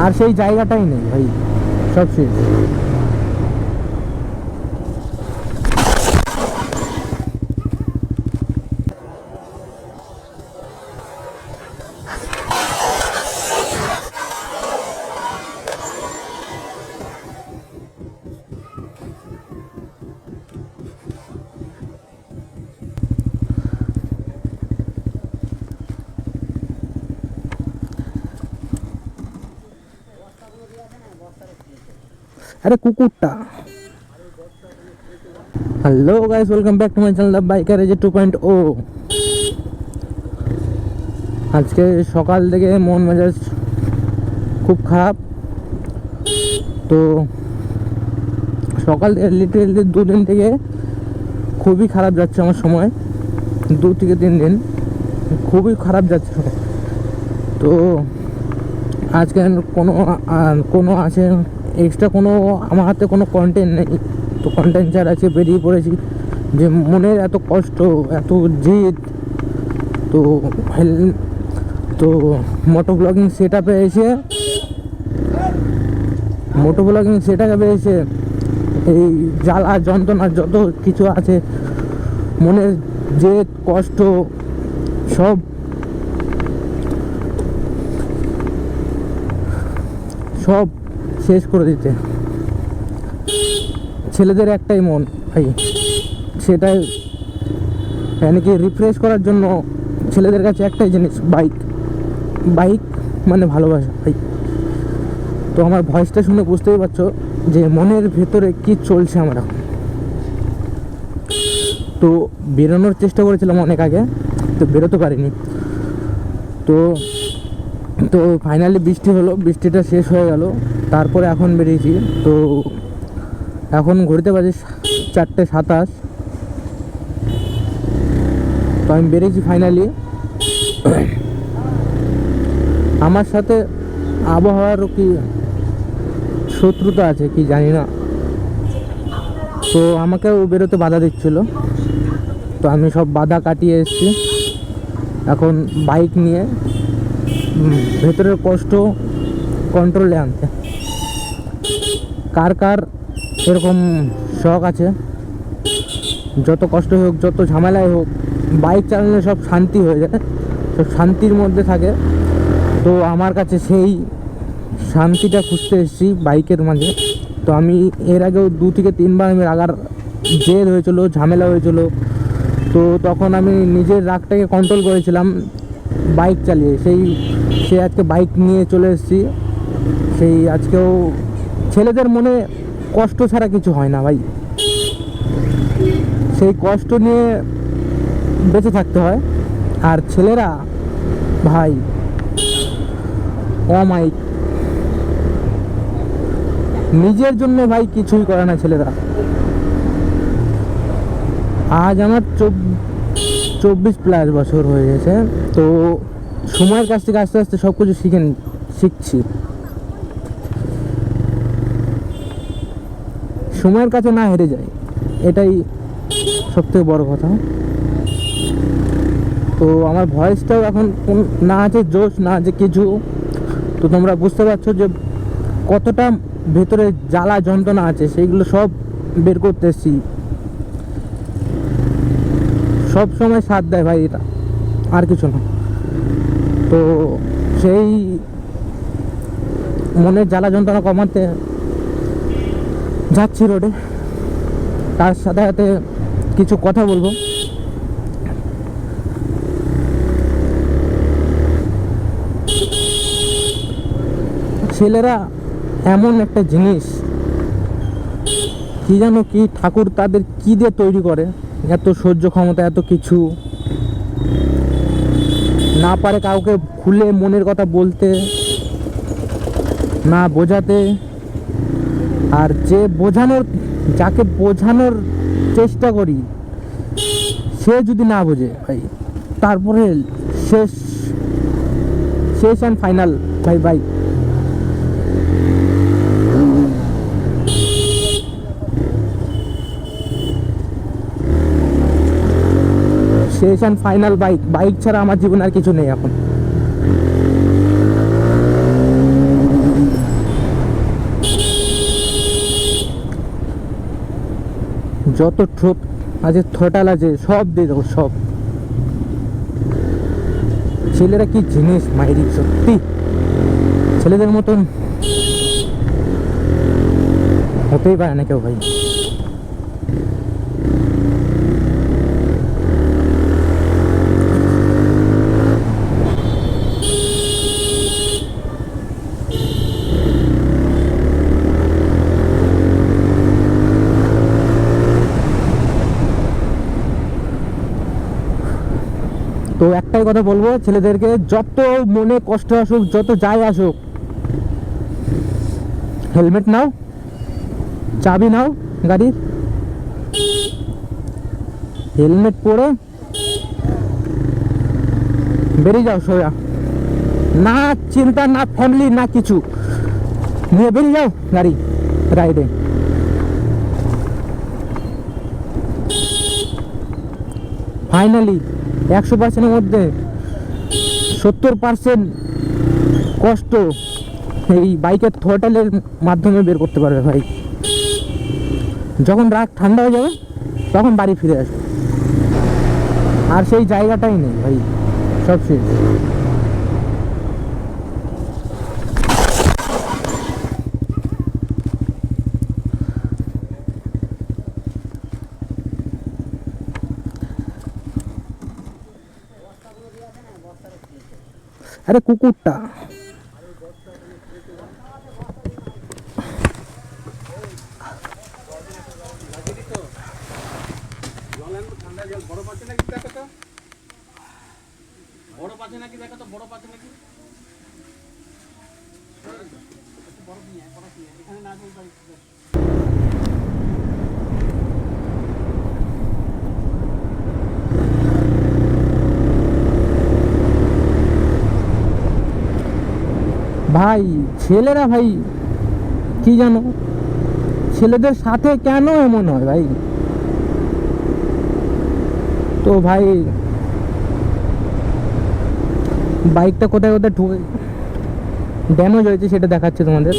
আর সেই জায়গাটাই নেই ভাই, সব শেষ। আরে কুকুরটা। Hello guys, welcome back to my channel the biker AJ 2.0। আজকে সকাল থেকে মন মেজাজ খুব খারাপ। তো সকাল থেকে লিটারেলি 2 দিন থেকে খুবই খারাপ যাচ্ছে আমার সময়, 2 থেকে 3 দিন খুবই খারাপ যাচ্ছে। তো আজকে কোনো আছে এক্সট্রা কোনো আমার হাতে কোনো কন্টেন্ট নেই। তো কন্টেন্ট ছাড়া আছে বেরিয়ে পড়েছি যে মনের এত কষ্ট, এত জেদ। তো তো মোটো ব্লগিং সেট আপে এসে এই জ্বালা যন্ত্রণা যত কিছু আছে, মনের জেদ কষ্ট সব শেষ করে দিতে। ছেলেদের একটাই মন ভাই, সেটাই মানে কি রিফ্রেশ করার জন্য ছেলেদের কাছে একটাই জিনিস, বাইক মানে ভালোবাসা ভাই। তো আমার ভয়েসটা শুনে বুঝতেই পারছো যে মনের ভেতরে কি চলছে আমার এখন। তো বেরোনোর চেষ্টা করেছিলাম অনেক আগে, তো বেরোতে পারিনি। তো ফাইনালি বৃষ্টি হলো, বৃষ্টিটা শেষ হয়ে গেল, তারপরে এখন বেরিয়েছি। তো এখন ঘুরতে পারছি 4:27। তো আমি বেরিয়েছি ফাইনালি। আমার সাথে আবহাওয়ার কি শত্রুতা আছে কি জানি না, তো আমাকেও বেরোতে বাধা দিচ্ছিল। তো আমি সব বাধা কাটিয়ে এসেছি এখন বাইক নিয়ে ভেতরের কষ্ট কন্ট্রোলে আনতে। কার কার এরকম শখ আছে, যত কষ্ট হোক যত ঝামেলাই হোক বাইক চালালে সব শান্তি হয়ে যায়, সব শান্তির মধ্যে থাকে। তো আমার কাছে সেই শান্তিটা খুঁজতে এসেছি বাইকের মাঝে। তো আমি এর আগেও 2 থেকে 3 বার আমি রাগার জেদ হয়েছিল, ঝামেলা হয়েছিল। তো তখন আমি নিজের রাগটাকে কন্ট্রোল করেছিলাম বাইক চালিয়ে। সে আজকে বাইক নিয়ে চলে এসেছি। সেই আজকেও ছেলেদের মনে কষ্ট ছাড়া কিছু হয় না ভাই, সেই কষ্ট নিয়ে বেঁচে থাকতে হয়। আর ছেলেরা ভাই অমায়িক, নিজের জন্য ভাই কিছুই করে না ছেলেরা। আজ আমার 24+ বছর হয়ে গেছে। তো সময়ের কাছ থেকে আস্তে আস্তে সব কিছু শিখছি। সময়ের কাছে না হেরে যায়, এটাই সবথেকে বড় কথা। তো আমার ভয়েসটাও এখন না আছে জোশ, না আছে কিছু। তো তোমরা বুঝতে পারছো যে কতটা ভেতরে জ্বালা যন্ত্রণা আছে, সেইগুলো সব বের করতে এসেছি। সব সময় সাথ দেয় ভাই এটা, আর কিছু না। তো সেই মনের জ্বালা যন্ত্রণা কমাতে যাচ্ছি রোডে, তার সাথে সাথে কিছু কথা বলবো। ছেলেরা এমন একটা জিনিস, কি জানো কি ঠাকুর তাদের কি দিয়ে তৈরি করে, এত সহ্য ক্ষমতা, এত কিছু না পারে কাউকে খুলে মনের কথা বলতে, না বোঝাতে। আর যাকে বোঝানোর চেষ্টা করি সে যদি না বোঝে ভাই, তারপরে শেষ অ্যান্ড ফাইনাল ভাই। শেষ অ্যান্ড ফাইনাল বাইক ছাড়া আমার জীবনে আর কিছু নেই এখন। যত ট্রোপ আছে, থটাল আছে, সব দিয়ে দেবো সব। ছেলেরা কি জিনিস মাইরি, সত্যি ছেলেদের মতন হতেই পারে না কেউ ভাই। তো একটাই কথা বলবো ছেলেদেরকে, যত মনে কষ্ট আসুক, যত যাই আসুক, হেলমেট নাও, চাবি নাও গাড়ির, হেলমেট পরে বেরিয়ে যাও সোজা। না চিন্তা, না ফ্যামিলি, না কিছু, নিয়ে বেরিয়ে যাও গাড়ি রাইডে। ফাইনালি 100%-এর মধ্যে 70% কষ্ট এই বাইকের থ্রোটলের মাধ্যমে বের করতে পারবে ভাই। যখন রাগ ঠান্ডা হয়ে যাবে তখন বাড়ি ফিরে আসবে, আর সেই জায়গাটাই নেই ভাই, সব শেষ। আরে কুকুরটা ভাই, ছেলেরা ভাই কি জানো, ছেলেদের সাথে কেন এমন হয় ভাই। তো ভাই বাইকটা কোথায় কোথায় ঢুকে ড্যামেজ হয়েছে সেটা দেখাচ্ছে তোমাদের।